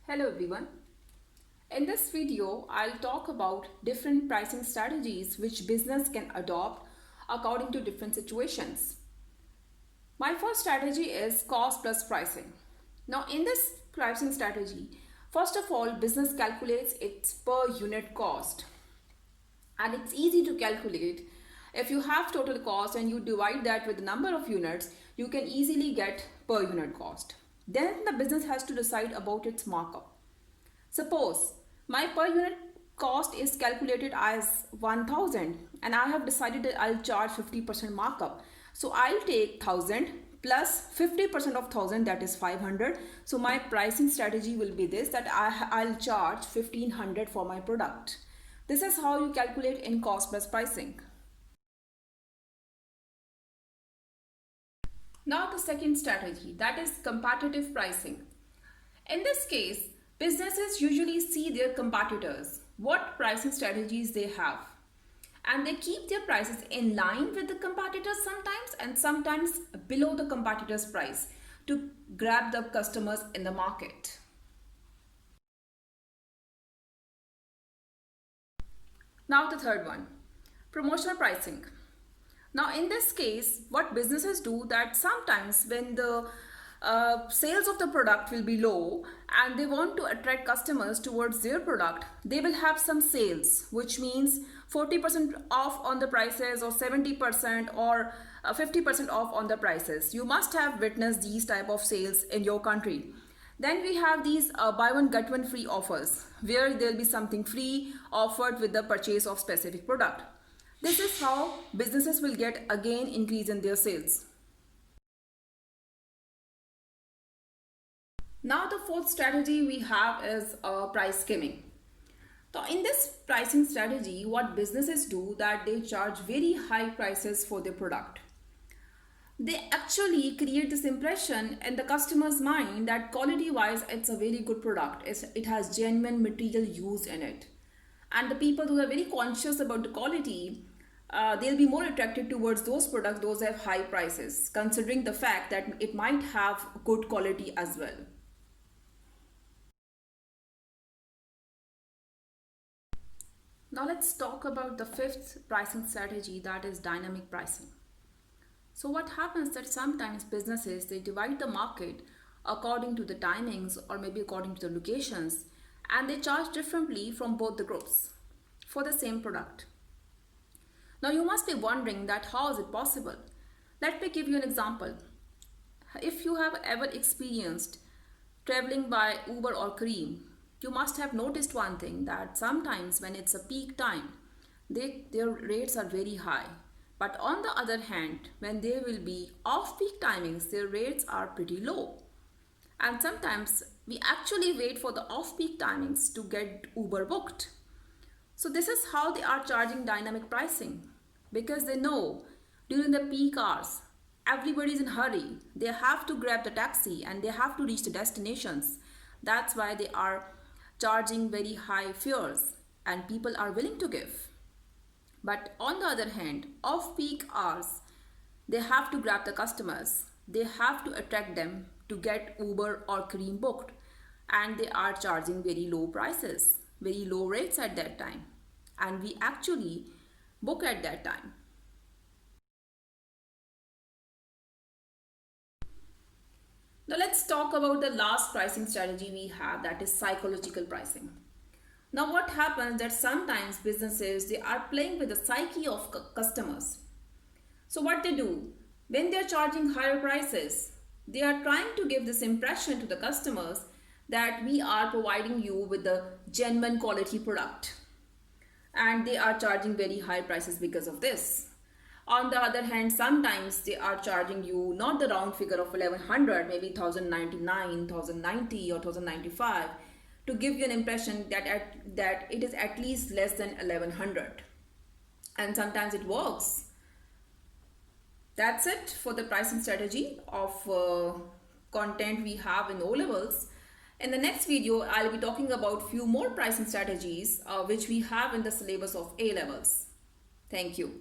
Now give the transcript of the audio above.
Hello everyone. In this video, I'll talk about different pricing strategies which business can adopt according to different situations. My first strategy is cost plus pricing. Now in this pricing strategy, first of all, business calculates its per unit cost. And it's easy to calculate. If you have total cost and you divide that with the number of units, you can easily get per unit cost. Then the business has to decide about its markup. Suppose my per unit cost is calculated as 1000 and I have decided that I'll charge 50% markup. So I'll take 1000 plus 50% of 1000, that is 500. So my pricing strategy will be this, that I'll charge 1500 for my product. This is how you calculate in cost plus pricing. Now the second strategy, that is competitive pricing. In this case, businesses usually see their competitors, what pricing strategies they have, and they keep their prices in line with the competitors sometimes and sometimes below the competitors' price to grab the customers in the market. Now the third one, promotional pricing. Now in this case, what businesses do that sometimes when the sales of the product will be low and they want to attract customers towards their product, they will have some sales, which means 40% off on the prices or 70% or 50% off on the prices. You must have witnessed these type of sales in your country. Then we have these buy one get one free offers where there will be something free offered with the purchase of specific product. This is how businesses will get again increase in their sales. Now the fourth strategy we have is price skimming. So in this pricing strategy, what businesses do that they charge very high prices for their product. They actually create this impression in the customer's mind that quality wise it's a very good product. It has genuine material used in it. And the people who are very conscious about the quality, they'll be more attracted towards those products, those have high prices, considering the fact that it might have good quality as well. Now let's talk about the fifth pricing strategy, that is dynamic pricing. So what happens that sometimes businesses, they divide the market according to the timings or maybe according to the locations, and they charge differently from both the groups for the same product. Now you must be wondering that how is it possible? Let me give you an example. If you have ever experienced traveling by Uber or Careem, you must have noticed one thing, that sometimes when it's a peak time, their rates are very high. But on the other hand, when there will be off-peak timings, their rates are pretty low. And sometimes we actually wait for the off-peak timings to get Uber booked. So this is how they are charging dynamic pricing, because they know during the peak hours, everybody's in a hurry. They have to grab the taxi and they have to reach the destinations. That's why they are charging very high fares and people are willing to give. But on the other hand, off-peak hours, they have to grab the customers. They have to attract them to get Uber or Careem booked, and they are charging very low prices, very low rates at that time, and we actually book at that time. Now let's talk about the last pricing strategy we have, that is psychological pricing. Now what happens that sometimes businesses, they are playing with the psyche of customers. So what they do, when they are charging higher prices, they are trying to give this impression to the customers that we are providing you with the genuine quality product, and they are charging very high prices because of this. On the other hand, sometimes they are charging you not the round figure of 1100, maybe 1099, 1090 or 1095, to give you an impression that it is at least less than 1100. And sometimes it works. That's it for the pricing strategy of content we have in O-levels. In the next video, I'll be talking about few more pricing strategies which we have in the syllabus of A-levels. Thank you.